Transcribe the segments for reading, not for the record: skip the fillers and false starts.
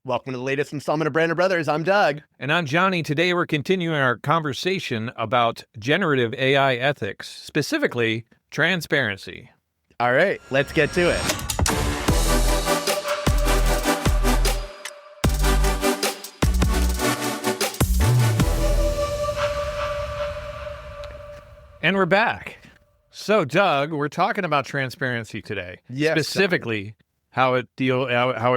Welcome to the latest installment of Brandon Brothers. I'm Doug. And I'm Johnny. Today we're continuing our conversation about generative AI ethics, specifically transparency. All right, let's get to it. And we're back. So, Doug, we're talking about transparency today. Yes, specifically how it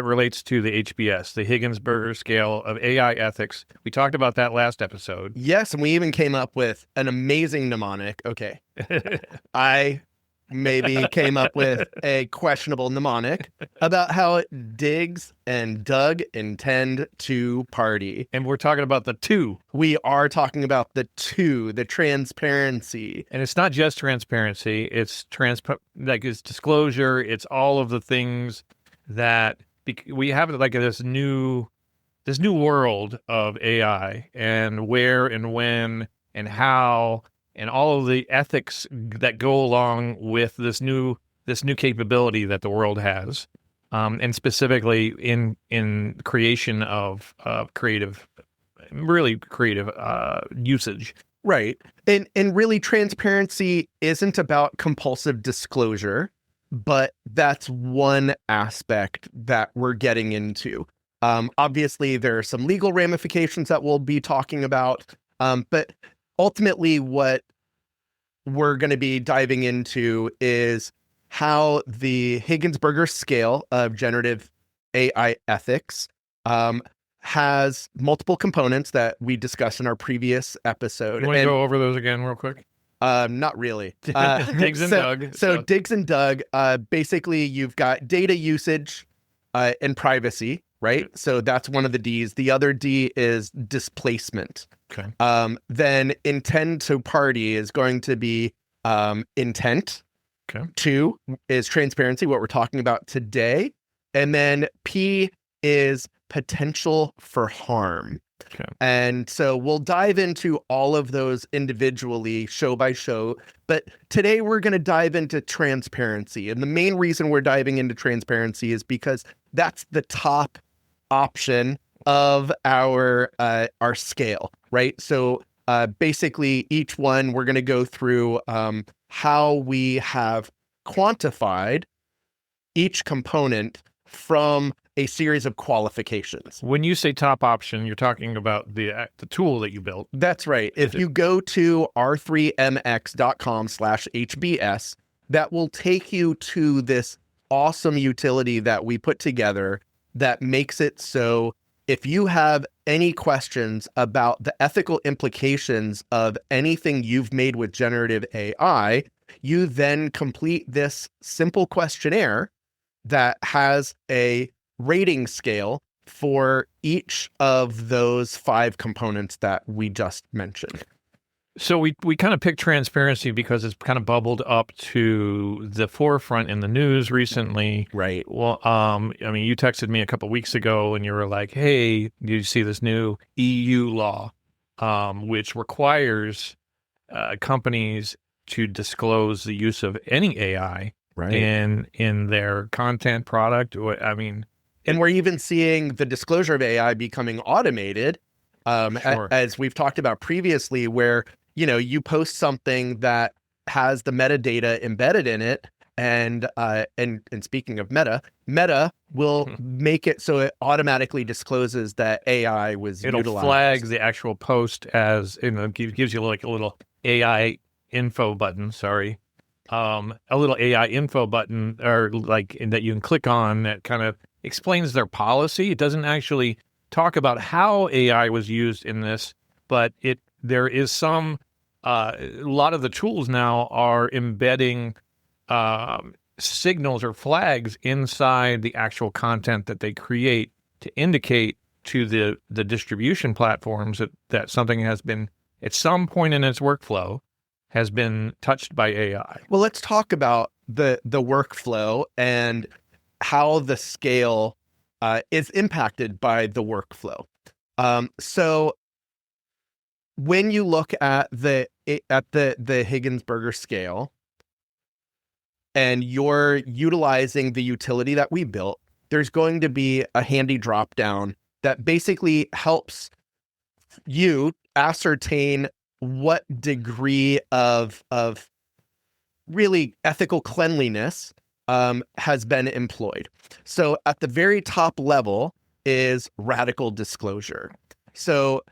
relates to the HBS, the Higgins-Berger scale of AI ethics. We talked about that last episode. Yes, and we even came up with an amazing mnemonic. Okay. I maybe came up with a questionable mnemonic about how Diggz and Doug intend to party. And we're talking about the two. We are talking about the two, the transparency. And it's not just transparency, it's it's disclosure, it's all of the things that we have, like this new world of AI, and where and when and how, and all of the ethics that go along with this new capability that the world has, and specifically in creation of creative usage. Right. And really, transparency isn't about compulsive disclosure, but that's one aspect that we're getting into. Obviously, there are some legal ramifications that we'll be talking about, but ultimately what we're going to be diving into is how the Higgins-Berger scale of generative AI ethics has multiple components that we discussed in our previous episode. You want to go over those again real quick? Not really. Diggz and Doug. So Diggz and Doug, basically you've got data usage and privacy, right? So that's one of the Ds. The other D is displacement. Okay. Then intend to party is going to be intent. Okay. 2 is transparency, what we're talking about today. And then P is potential for harm. Okay. And so we'll dive into all of those individually, show by show. But today we're going to dive into transparency. And the main reason we're diving into transparency is because that's the top option of our scale, right? So basically each one we're going to go through how we have quantified each component from a series of qualifications. When you say top option, you're talking about the tool that you built. That's right. If you go to r3mx.com/HBS, that will take you to this awesome utility that we put together that makes it so if you have any questions about the ethical implications of anything you've made with generative AI, you then complete this simple questionnaire that has a rating scale for each of those 5 components that we just mentioned. So we kind of picked transparency because it's kind of bubbled up to the forefront in the news recently. Right. Well, I mean, you texted me a couple of weeks ago and you were like, hey, did you see this new EU law, which requires companies to disclose the use of any AI in their content product? I mean, and we're even seeing the disclosure of AI becoming automated, sure. as we've talked about previously, where, you post something that has the metadata embedded in it. And speaking of Meta will make it so it automatically discloses that AI was utilized. It'll flag the actual post as, gives you like a little AI info button, a little AI info button, or like that you can click on, that kind of explains their policy. It doesn't actually talk about how AI was used in this, but there is some, a lot of the tools now are embedding signals or flags inside the actual content that they create to indicate to the distribution platforms that something has been, at some point in its workflow, has been touched by AI. Well, let's talk about the workflow and how the scale is impacted by the workflow. So when you look at the Higgins-Berger scale, and you're utilizing the utility that we built, there's going to be a handy drop down that basically helps you ascertain what degree of really ethical cleanliness has been employed. So at the very top level is radical disclosure. So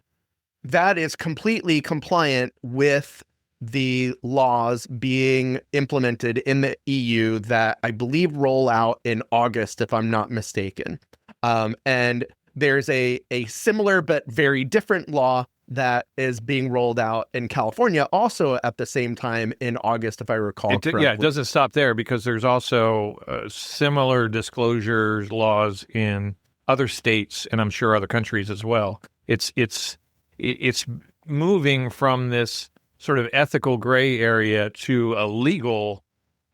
that is completely compliant with the laws being implemented in the EU that I believe roll out in August, if I'm not mistaken. And there's a similar but very different law that is being rolled out in California also at the same time in August, if I recall correctly. Yeah, it doesn't stop there because there's also similar disclosures laws in other states and I'm sure other countries as well. It's moving from this sort of ethical gray area to a legal,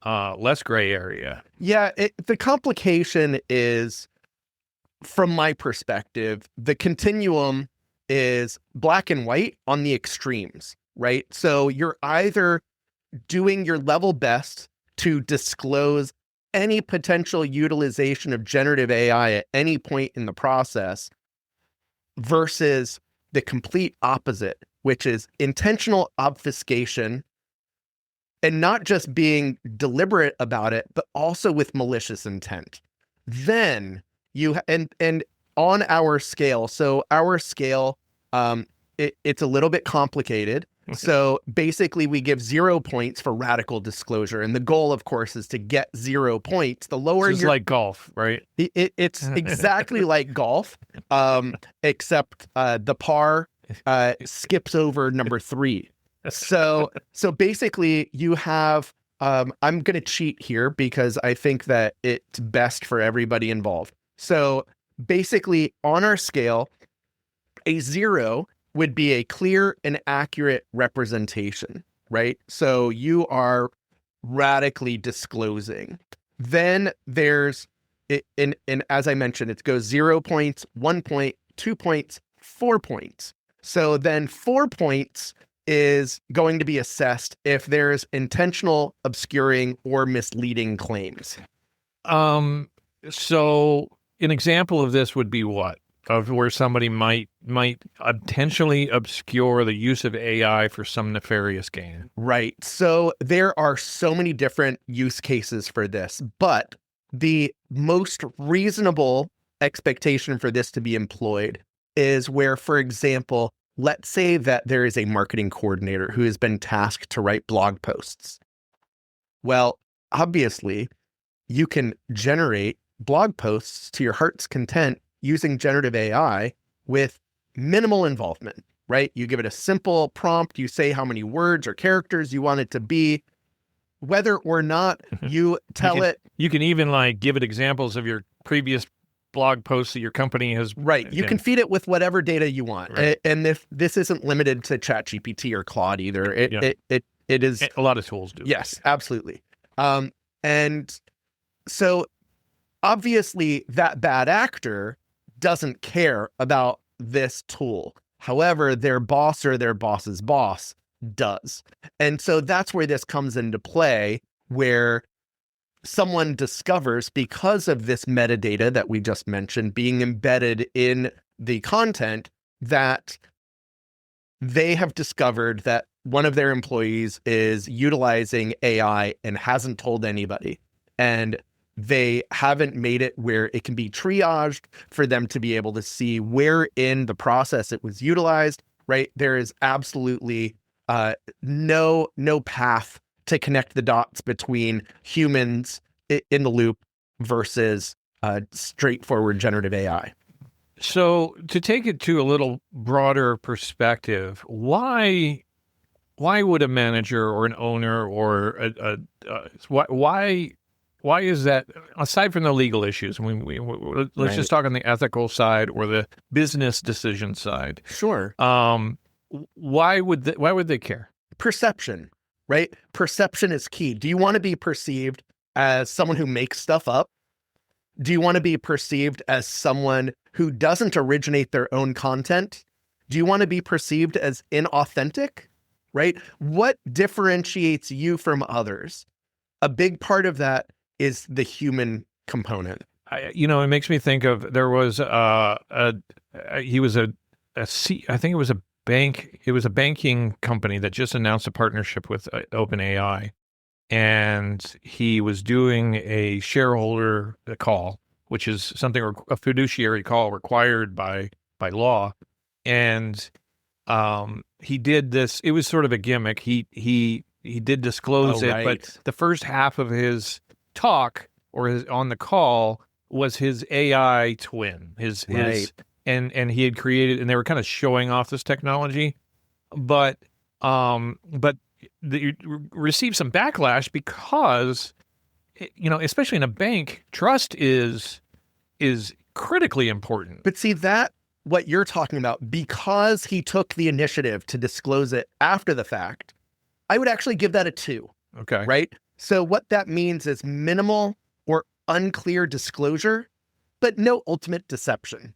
less gray area. Yeah, the complication is, from my perspective, the continuum is black and white on the extremes, right? So you're either doing your level best to disclose any potential utilization of generative AI at any point in the process versus the complete opposite, which is intentional obfuscation and not just being deliberate about it, but also with malicious intent. Then you, and on our scale, so our scale, it's a little bit complicated. So basically we give 0 points for radical disclosure. And the goal, of course, is to get 0 points. The lower it's like golf, right? It's exactly like golf, except the par skips over number 3. So basically you have, I'm going to cheat here because I think that it's best for everybody involved. So basically on our scale, a 0 would be a clear and accurate representation, right? So you are radically disclosing. Then there's, and as I mentioned, it goes 0 points, 1 point, 2 points, 4 points. So then 4 points is going to be assessed if there's intentional obscuring or misleading claims. So an example of this would be what? Of where somebody might intentionally obscure the use of AI for some nefarious gain. Right. So there are so many different use cases for this, but the most reasonable expectation for this to be employed is where, for example, let's say that there is a marketing coordinator who has been tasked to write blog posts. Well, obviously, you can generate blog posts to your heart's content using generative AI with minimal involvement, right? You give it a simple prompt, you say how many words or characters you want it to be, whether or not you tell it. You can even like give it examples of your previous blog posts that your company has. Right. You can feed it with whatever data you want. Right. And if this isn't limited to ChatGPT or Claude either, it is. A lot of tools do. Yes, absolutely. And so obviously that bad actor doesn't care about this tool. However, their boss or their boss's boss does. And so that's where this comes into play, where someone discovers, because of this metadata that we just mentioned being embedded in the content, that they have discovered that one of their employees is utilizing AI and hasn't told anybody. And they haven't made it where it can be triaged for them to be able to see where in the process it was utilized, right? There is absolutely no path to connect the dots between humans in the loop versus straightforward generative AI. So to take it to a little broader perspective, why would a manager or an owner or why is that, aside from the legal issues, let's just talk on the ethical side or the business decision side. Sure. Why would they care? Perception, right? Perception is key. Do you want to be perceived as someone who makes stuff up? Do you want to be perceived as someone who doesn't originate their own content? Do you want to be perceived as inauthentic, right? What differentiates you from others? A big part of that is the human component. it makes me think of, there was he was I think it was a bank. It was a banking company that just announced a partnership with OpenAI, and he was doing a shareholder call, which is something, a fiduciary call required by law. And he did this. It was sort of a gimmick. He did disclose it, but the first half of his talk or his on the call was his AI twin, his and he had created, and they were kind of showing off this technology, but you received some backlash because, especially in a bank, trust is critically important. But see, that what you're talking about, because he took the initiative to disclose it after the fact, I would actually give that a 2. Okay. Right? So what that means is minimal or unclear disclosure, but no ultimate deception.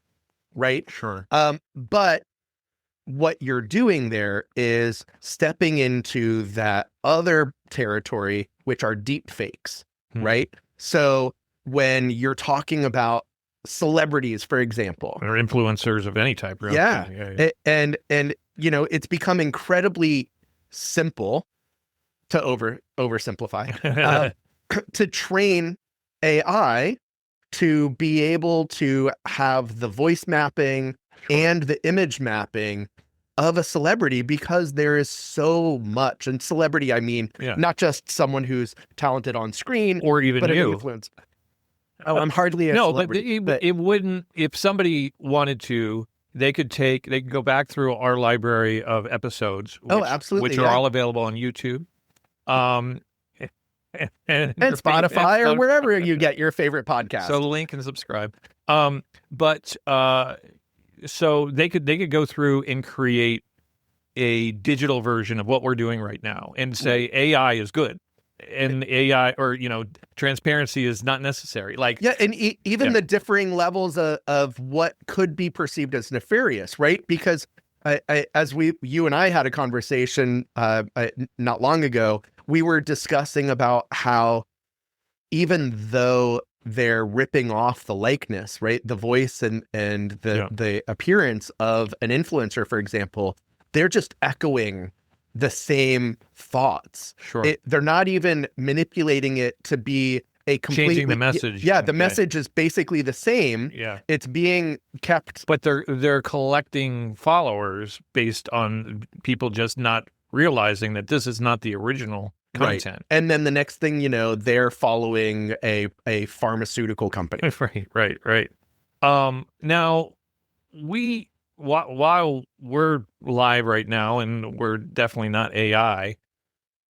Right? Sure. But what you're doing there is stepping into that other territory, which are deep fakes, right? So when you're talking about celebrities, for example, or influencers of any type, really. Yeah. And it's become incredibly simple to oversimplify to train AI to be able to have the voice mapping and the image mapping of a celebrity, because there is so much. And celebrity, I mean, not just someone who's talented on screen, or even but you. An influence. Oh, I'm hardly a celebrity. But it wouldn't. If somebody wanted to, they could go back through our library of episodes. Absolutely, which are all available on YouTube. And Spotify or wherever you get your favorite podcast. So link and subscribe. So they could go through and create a digital version of what we're doing right now and say AI is good, and AI or transparency is not necessary. And even the differing levels of what could be perceived as nefarious, right? Because you and I had a conversation not long ago, we were discussing about how even though they're ripping off the likeness, right, the voice and the appearance of an influencer, for example, they're just echoing the same thoughts. Sure. They're not even manipulating it to be a completely changing the message. Yeah, the message is basically the same. Yeah, it's being kept, but they're collecting followers based on people just not realizing that this is not the original content. Right. And then the next thing you know, they're following a pharmaceutical company. Right. Now while we're live right now, and we're definitely not AI,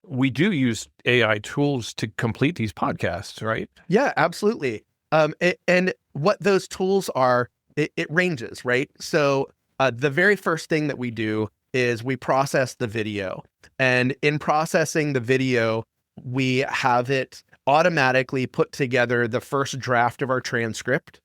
we do use AI tools to complete these podcasts, right? Yeah, absolutely. And what those tools are, it ranges, right? So the very first thing that we do is we process the video. And in processing the video, we have it automatically put together the first draft of our transcript,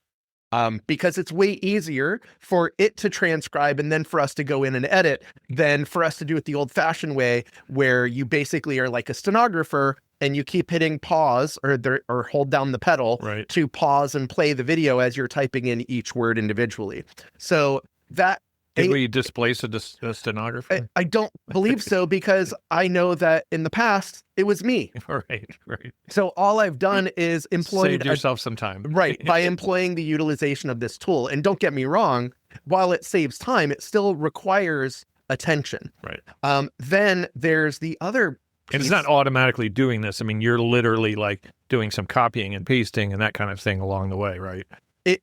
because it's way easier for it to transcribe and then for us to go in and edit than for us to do it the old-fashioned way, where you basically are like a stenographer and you keep hitting pause or hold down the pedal to pause and play the video as you're typing in each word individually. So that... Did we displace a stenographer? I don't believe so, because I know that in the past it was me. Right. So all I've done is employed... Saved yourself some time. Right, by employing the utilization of this tool. And don't get me wrong, while it saves time, it still requires attention. Right. Then there's the other piece. And it's not automatically doing this. I mean, you're literally like doing some copying and pasting and that kind of thing along the way, right?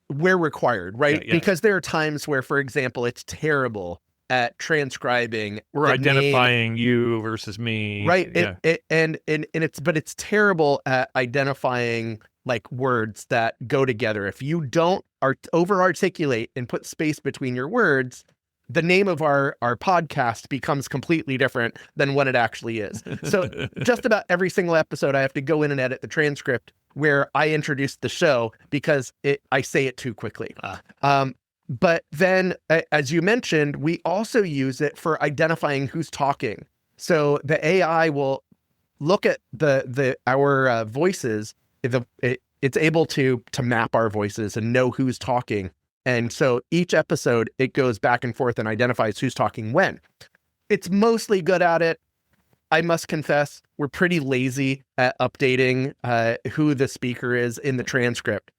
We're required, right? Yeah. Because there are times where, for example, it's terrible at transcribing. We're identifying you versus me. Right. Yeah. It's terrible at identifying like words that go together. If you don't over articulate and put space between your words, the name of our podcast becomes completely different than what it actually is. So just about every single episode, I have to go in and edit the transcript where I introduce the show because I say it too quickly. But then, as you mentioned, we also use it for identifying who's talking. So the AI will look at our voices it's able to map our voices and know who's talking. And so each episode, it goes back and forth and identifies who's talking when. It's mostly good at it. I must confess, we're pretty lazy at updating who the speaker is in the transcript.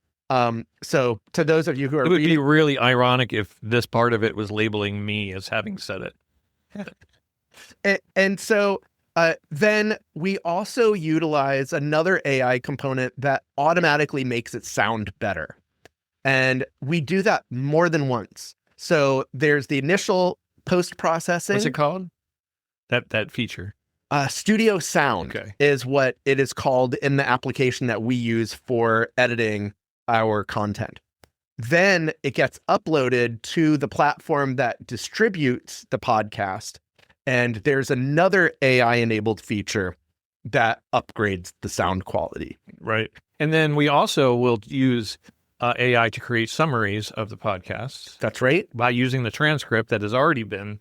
So to those of you who are it would be really ironic if this part of it was labeling me as having said it. And so then we also utilize another AI component that automatically makes it sound better. And we do that more than once. So there's the initial post-processing. What's it called? That feature? Studio Sound is what it is called in the application that we use for editing our content. Then it gets uploaded to the platform that distributes the podcast. And there's another AI-enabled feature that upgrades the sound quality. Right. And then we also will use AI to create summaries of the podcasts. That's right. By using the transcript that has already been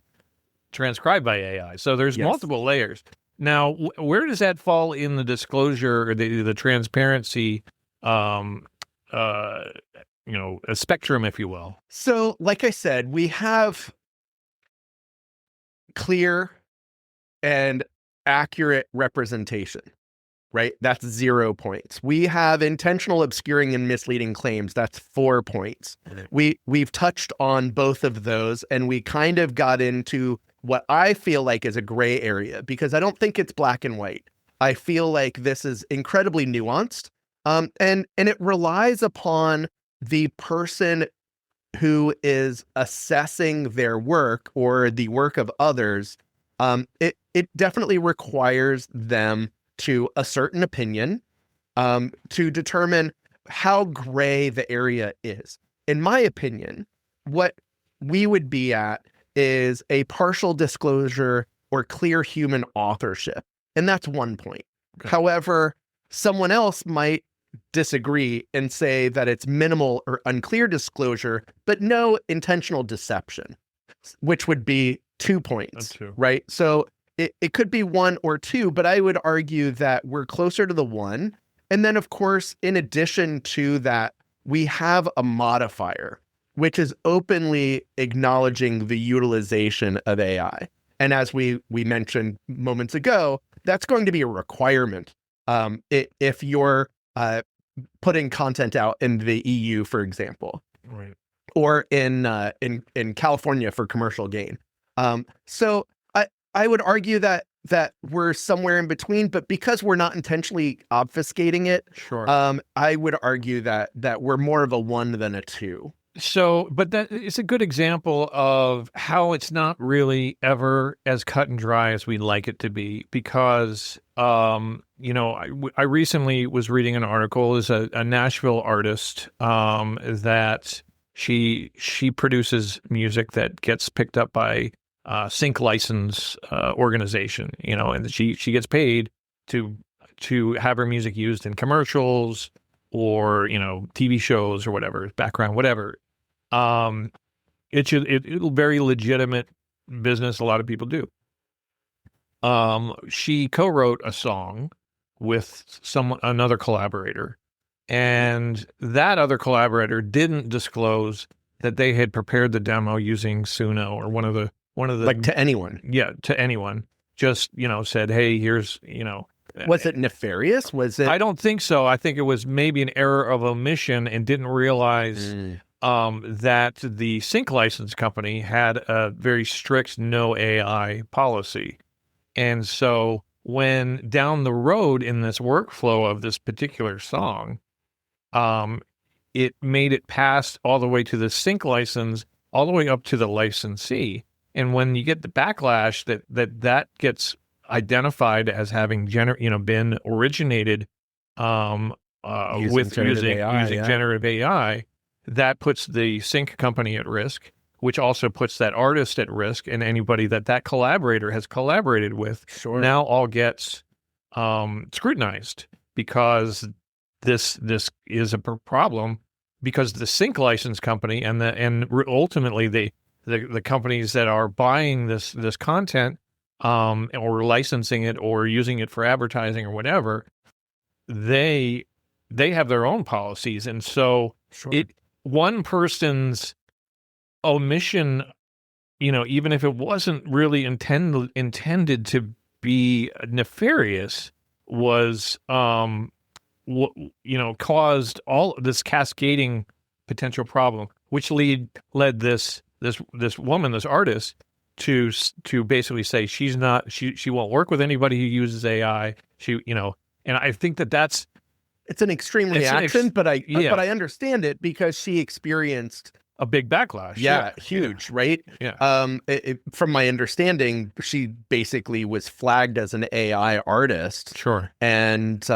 transcribed by AI. So there's multiple layers. Now, where does that fall in the disclosure or the transparency, a spectrum, if you will? So, like I said, we have clear and accurate representation, right? That's 0 points. We have intentional obscuring and misleading claims. That's 4 points. We've touched on both of those, and we kind of got into what I feel like is a gray area, because I don't think it's black and white. I feel like this is incredibly nuanced, and it relies upon the person who is assessing their work or the work of others. It definitely requires them to assert an opinion, to determine how gray the area is. In my opinion, what we would be at is a partial disclosure or clear human authorship. And that's 1 point. Okay. However, someone else might disagree and say that it's minimal or unclear disclosure, but no intentional deception, which would be 2 points, right? So it could be 1 or 2, but I would argue that we're closer to the 1. And then, of course, in addition to that, we have a modifier, which is openly acknowledging the utilization of AI. And as we mentioned moments ago, that's going to be a requirement. If you're putting content out in the EU, for example, right, or in California for commercial gain. So I would argue that we're somewhere in between, but because we're not intentionally obfuscating it, I would argue that we're more of a 1 than a 2. So, but that is a good example of how it's not really ever as cut and dry as we'd like it to be, because, I recently was reading an article. Is a Nashville artist that she produces music that gets picked up by sync license organization, and she gets paid to have her music used in commercials or, TV shows or whatever, background, whatever. It's very legitimate business. A lot of people do. She co-wrote a song with another collaborator, and that other collaborator didn't disclose that they had prepared the demo using Suno or one of the like to anyone. Yeah, to anyone. Just, said, hey, here's, Was it nefarious? Was it? I don't think so. I think it was maybe an error of omission and didn't realize that the sync license company had a very strict no AI policy. And so when down the road in this workflow of this particular song, it made it past all the way to the sync license, all the way up to the licensee. And when you get the backlash that gets identified as having been originated using generative AI, that puts the sync company at risk, which also puts that artist at risk, and anybody that collaborator has collaborated with now all gets scrutinized, because this is a problem, because the sync license company and ultimately the companies that are buying this content or licensing it or using it for advertising or whatever, they they have their own policies. And so Sure. one person's omission, even if it wasn't really intended to be nefarious, was, caused all this cascading potential problem, which led this woman, this artist, to basically say she won't work with anybody who uses AI. And I think that's it's an extreme reaction, but I understand it because she experienced a big backlash. Yeah, huge, right? Yeah. From my understanding, she basically was flagged as an AI artist. Sure. And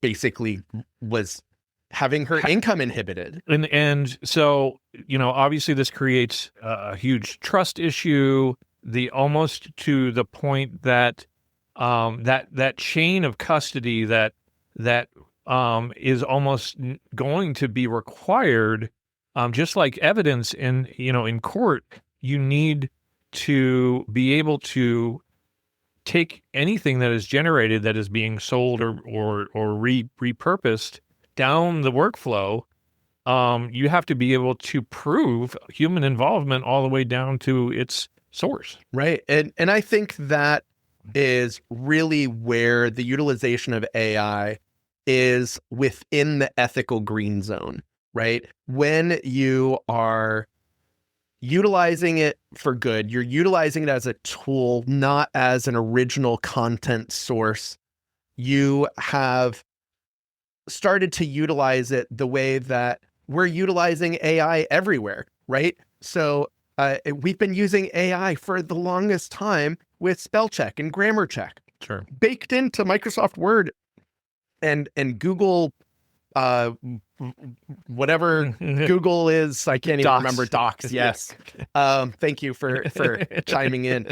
basically was having her income inhibited. And so, obviously this creates a huge trust issue, almost to the point that that chain of custody that is almost going to be required, just like evidence in court. You need to be able to take anything that is generated that is being sold or repurposed down the workflow. You have to be able to prove human involvement all the way down to its source. Right. And I think that is really where the utilization of AI is within the ethical green zone, right? When you are utilizing it for good, you're utilizing it as a tool, not as an original content source. You have started to utilize it the way that we're utilizing AI everywhere, right? So we've been using AI for the longest time with spell check and grammar check. Sure. Baked into Microsoft Word and Google, whatever Google is, I can't even remember. Docs. Yes. Thank you for chiming in.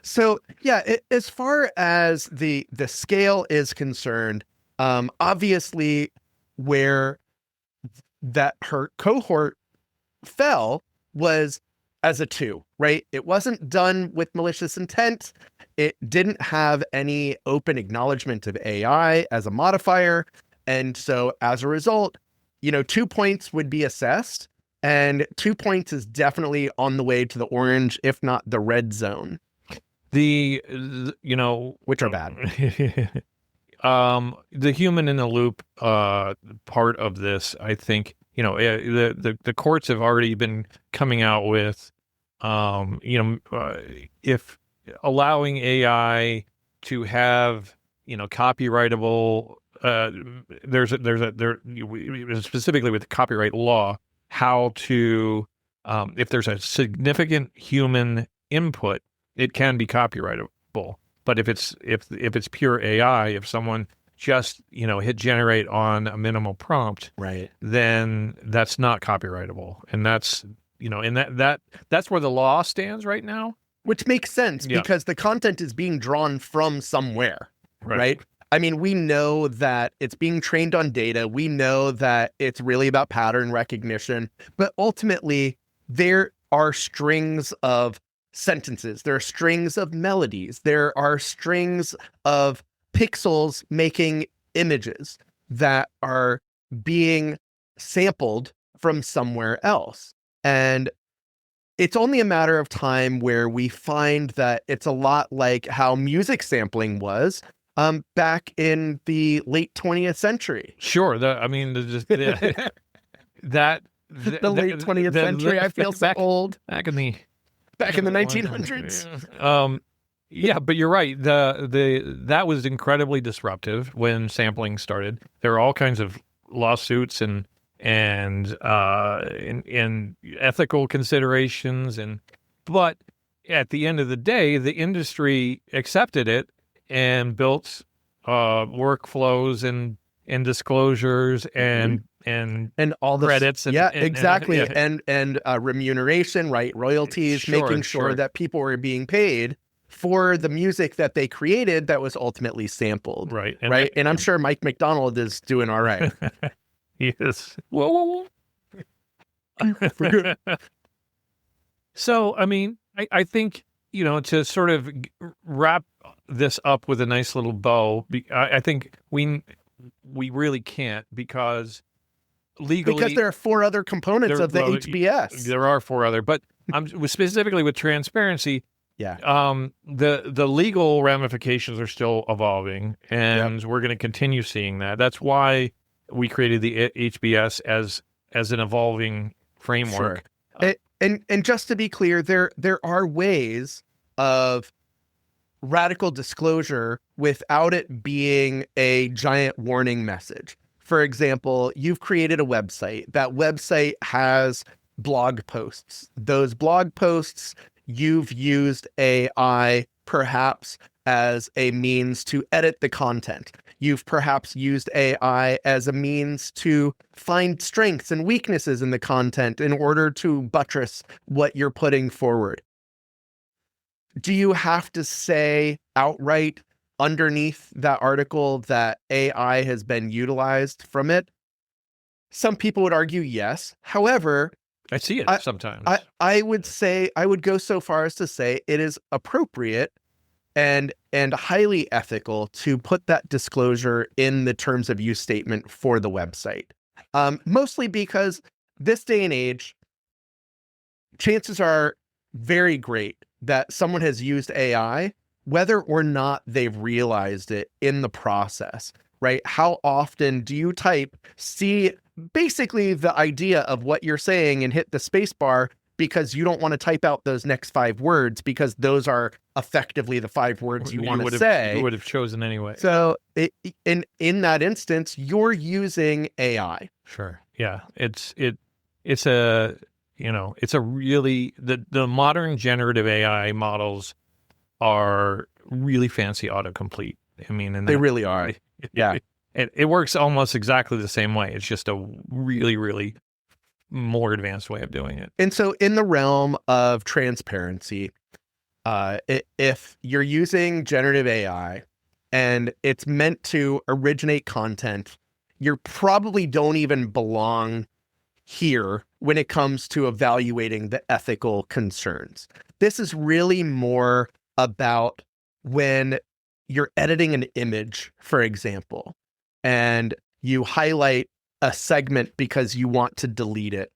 So yeah, as far as the scale is concerned, obviously where that her cohort fell was as a 2, right? It wasn't done with malicious intent. It didn't have any open acknowledgement of AI as a modifier. And so as a result, 2 points would be assessed, and 2 points is definitely on the way to the orange, if not the red zone. Which are bad. The human in the loop part of this, I think, the courts have already been coming out with, if allowing AI to have, copyrightable, specifically with the copyright law, how to, if there's a significant human input, it can be copyrightable. But if it's pure AI, if someone just hit generate on a minimal prompt, right, then that's not copyrightable, and that's that's where the law stands right now, which makes sense because the content is being drawn from somewhere, right? I mean, we know that it's being trained on data. We know that it's really about pattern recognition, but ultimately there are strings of sentences. There are strings of melodies. There are strings of pixels making images that are being sampled from somewhere else. And it's only a matter of time where we find that it's a lot like how music sampling was back in the late 20th century. Sure. The late 20th century. I feel so old. Back in the 1900s. Yeah, but you're right. That was incredibly disruptive when sampling started. There are all kinds of lawsuits and ethical considerations, but at the end of the day, the industry accepted it and built workflows and disclosures and all the credits exactly and remuneration, right? Royalties, making sure that people were being paid for the music that they created that was ultimately sampled, right? And I'm sure Mike McDonald is doing all right. Yes. Whoa. So, I mean, I think, to sort of wrap this up with a nice little bow, I think we we really can't because legally, because there are 4 other components of the HBS. There are 4 other, but I'm specifically with transparency. Yeah. The legal ramifications are still evolving, and we're going to continue seeing that. That's why we created the HBS as an evolving framework. Sure. And just to be clear, there are ways of radical disclosure without it being a giant warning message. For example, you've created a website. That website has blog posts. Those blog posts, you've used AI perhaps as a means to edit the content. You've perhaps used AI as a means to find strengths and weaknesses in the content in order to buttress what you're putting forward. Do you have to say outright underneath that article that AI has been utilized from it? Some people would argue yes. However, I see it sometimes. I would go so far as to say it is appropriate and highly ethical to put that disclosure in the terms of use statement for the website. Mostly because this day and age, chances are very great that someone has used AI, whether or not they've realized it in the process, right? How often do you type, see basically the idea of what you're saying and hit the space bar because you don't want to type out those next 5 words because those are effectively the 5 words you want to say. You would have chosen anyway. So in that instance, you're using AI. Sure. Yeah. It's a really, the modern generative AI models are really fancy autocomplete. I mean, and they really are. Yeah. It works almost exactly the same way. It's just a really, really more advanced way of doing it. And so in the realm of transparency, if you're using generative AI and it's meant to originate content, you probably don't even belong here when it comes to evaluating the ethical concerns. This is really more about when you're editing an image, for example, and you highlight a segment because you want to delete it.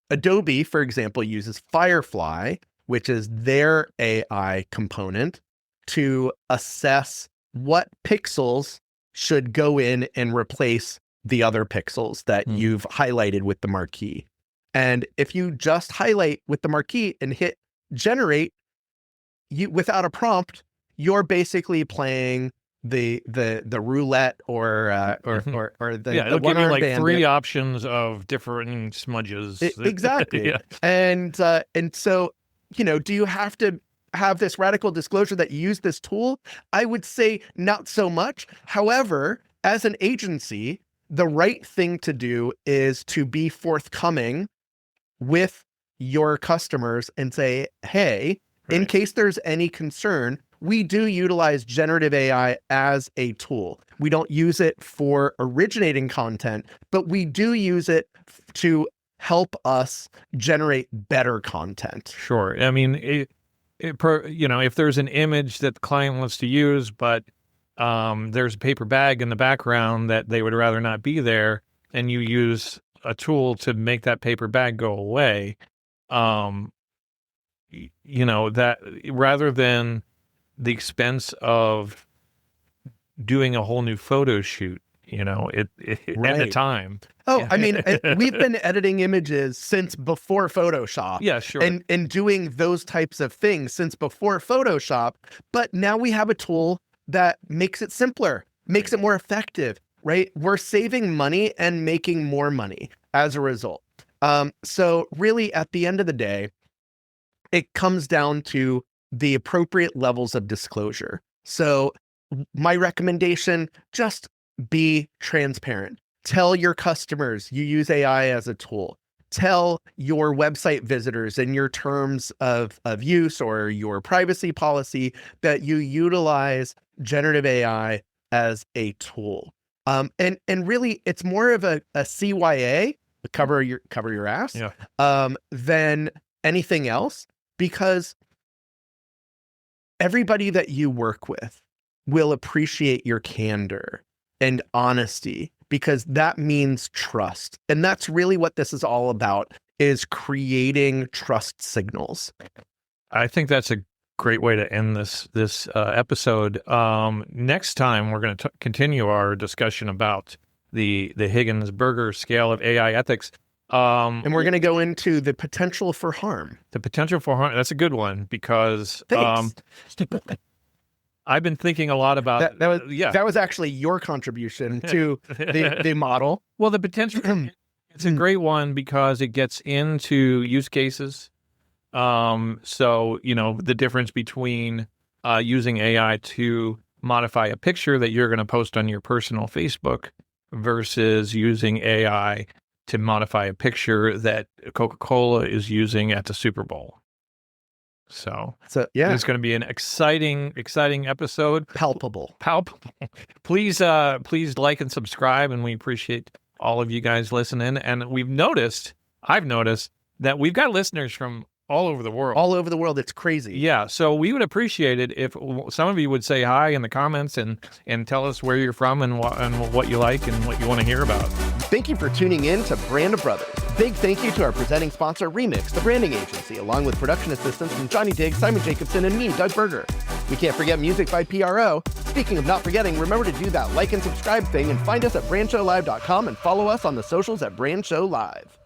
Adobe, for example, uses Firefly, which is their AI component, to assess what pixels should go in and replace the other pixels that you've highlighted with the marquee. And if you just highlight with the marquee and hit generate, without a prompt, you're basically playing the roulette or the give you like bandit. 3 options of different smudges. Exactly. Yeah. And so, do you have to have this radical disclosure that you use this tool? I would say not so much. However, as an agency, the right thing to do is to be forthcoming with your customers and say, hey, in case there's any concern, we do utilize generative AI as a tool. We don't use it for originating content, but we do use it to help us generate better content. Sure. I mean, if there's an image that the client wants to use, but there's a paper bag in the background that they would rather not be there, and you use a tool to make that paper bag go away, that rather than the expense of doing a whole new photo shoot, at the time. Oh, yeah. I mean, we've been editing images since before Photoshop. Yeah, sure. And doing those types of things since before Photoshop. But now we have a tool that makes it simpler, makes it more effective, right? We're saving money and making more money as a result. So really, at the end of the day, it comes down to the appropriate levels of disclosure. So my recommendation, just be transparent. Tell your customers you use AI as a tool. Tell your website visitors in your terms of use or your privacy policy that you utilize generative AI as a tool. And really, it's more of a CYA, cover your ass, than anything else, because everybody that you work with will appreciate your candor and honesty, because that means trust. And that's really what this is all about, is creating trust signals. I think that's a great way to end this episode. Next time, we're going to continue our discussion about the Higgins-Berger scale of AI ethics. And we're going to go into the potential for harm. The potential for harm. That's a good one, because I've been thinking a lot about that was actually your contribution to the model. Well, the potential, it's a great one because it gets into use cases. So, the difference between using AI to modify a picture that you're going to post on your personal Facebook versus using AI to modify a picture that Coca-Cola is using at the Super Bowl. So yeah, it's going to be an exciting episode. Palpable. Please like and subscribe, and we appreciate all of you guys listening. And I've noticed that we've got listeners from all over the world. All over the world. It's crazy. Yeah. So we would appreciate it if some of you would say hi in the comments and tell us where you're from and what you like and what you want to hear about. Thank you for tuning in to Brand of Brothers. Big thank you to our presenting sponsor, Remix, the branding agency, along with production assistants from Johnny Diggz, Simon Jacobson, and me, Doug Berger. We can't forget music by PRO. Speaking of not forgetting, remember to do that like and subscribe thing, and find us at brandshowlive.com and follow us on the socials at Brand Show Live.